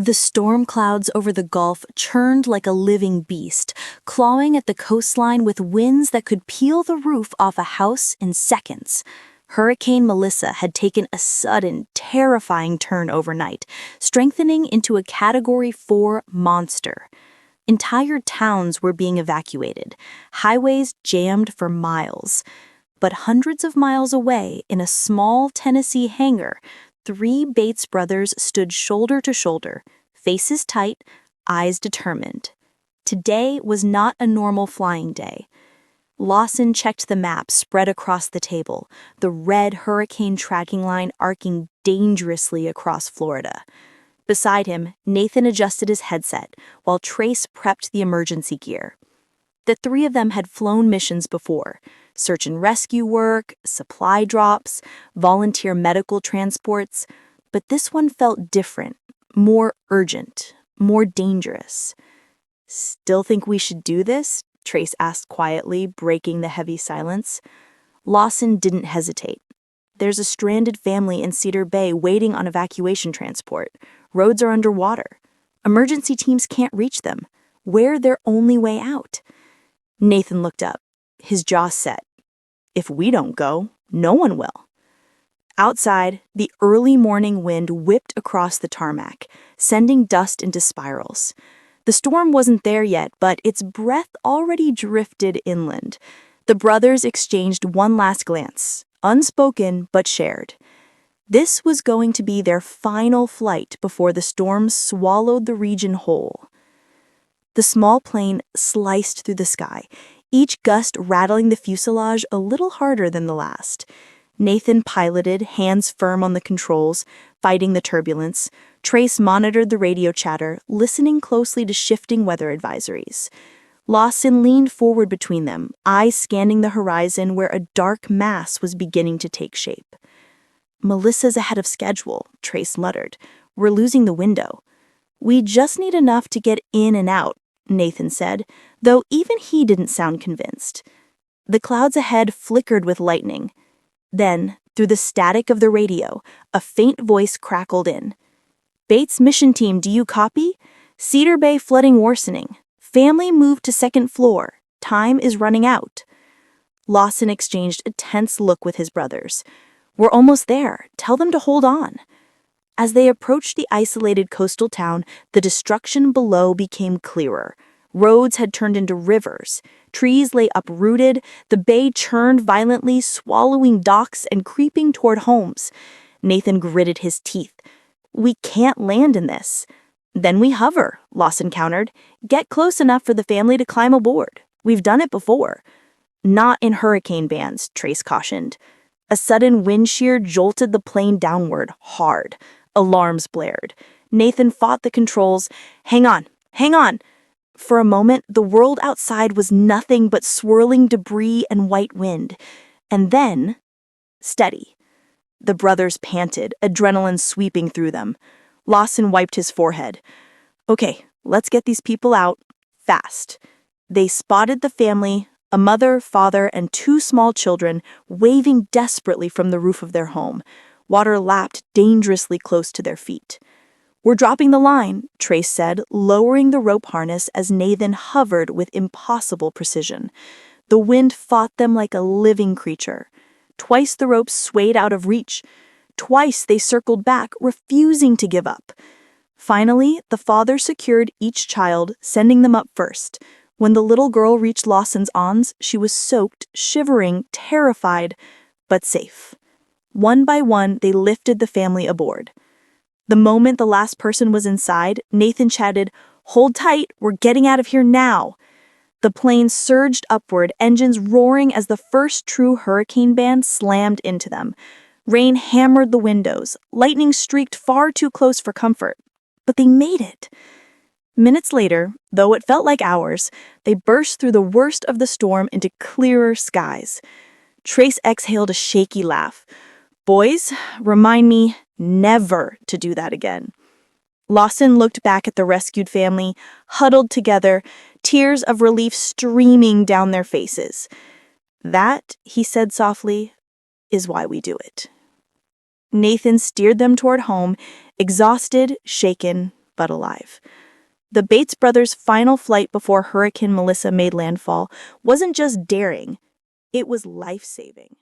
The storm clouds over the Gulf churned like a living beast, clawing at the coastline with winds that could peel the roof off a house in seconds. Hurricane Melissa had taken a sudden, terrifying turn overnight, strengthening into a Category 4 monster. Entire towns were being evacuated, highways jammed for miles. But hundreds of miles away, in a small Tennessee hangar, three Bates brothers stood shoulder to shoulder, faces tight, eyes determined. Today was not a normal flying day. Lawson checked the map spread across the table, the red hurricane tracking line arcing dangerously across Florida. Beside him, Nathan adjusted his headset, while Trace prepped the emergency gear. The three of them had flown missions before: search and rescue work, supply drops, volunteer medical transports, but this one felt different, more urgent, more dangerous. "Still think we should do this?" Trace asked quietly, breaking the heavy silence. Lawson didn't hesitate. "There's a stranded family in Cedar Bay waiting on evacuation transport. Roads are underwater. Emergency teams can't reach them. We're their only way out." Nathan looked up, his jaw set. "If we don't go, no one will." Outside, the early morning wind whipped across the tarmac, sending dust into spirals. The storm wasn't there yet, but its breath already drifted inland. The brothers exchanged one last glance, unspoken but shared. This was going to be their final flight before the storm swallowed the region whole. The small plane sliced through the sky, each gust rattling the fuselage a little harder than the last. Nathan piloted, hands firm on the controls, fighting the turbulence. Trace monitored the radio chatter, listening closely to shifting weather advisories. Lawson leaned forward between them, eyes scanning the horizon where a dark mass was beginning to take shape. "Melissa's ahead of schedule," Trace muttered. "We're losing the window." "We just need enough to get in and out," Nathan said, though even he didn't sound convinced. The clouds ahead flickered with lightning. Then, through the static of the radio, a faint voice crackled in. "Bates mission team, do you copy? Cedar Bay flooding worsening. Family moved to second floor. Time is running out." Lawson exchanged a tense look with his brothers. "We're almost there. Tell them to hold on." As they approached the isolated coastal town, the destruction below became clearer. Roads had turned into rivers. Trees lay uprooted. The bay churned violently, swallowing docks and creeping toward homes. Nathan gritted his teeth. "We can't land in this." "Then we hover," Lawson countered. "Get close enough for the family to climb aboard. We've done it before." "Not in hurricane bands," Trace cautioned. A sudden wind shear jolted the plane downward, hard. Alarms blared. Nathan fought the controls. "Hang on, hang on." For a moment, the world outside was nothing but swirling debris and white wind. And then, steady. The brothers panted, adrenaline sweeping through them. Lawson wiped his forehead. "Okay, let's get these people out, fast." They spotted the family, a mother, father, and two small children, waving desperately from the roof of their home. Water lapped dangerously close to their feet. "We're dropping the line," Trace said, lowering the rope harness as Nathan hovered with impossible precision. The wind fought them like a living creature. Twice the ropes swayed out of reach. Twice they circled back, refusing to give up. Finally, the father secured each child, sending them up first. When the little girl reached Lawson's arms, she was soaked, shivering, terrified, but safe. One by one, they lifted the family aboard. The moment the last person was inside, Nathan chatted, "Hold tight, we're getting out of here now." The plane surged upward, engines roaring as the first true hurricane band slammed into them. Rain hammered the windows, lightning streaked far too close for comfort. But they made it. Minutes later, though it felt like hours, they burst through the worst of the storm into clearer skies. Trace exhaled a shaky laugh. "Boys, remind me never to do that again." Lawson looked back at the rescued family, huddled together, tears of relief streaming down their faces. "That," he said softly, "is why we do it." Nathan steered them toward home, exhausted, shaken, but alive. The Bates brothers' final flight before Hurricane Melissa made landfall wasn't just daring, it was life-saving.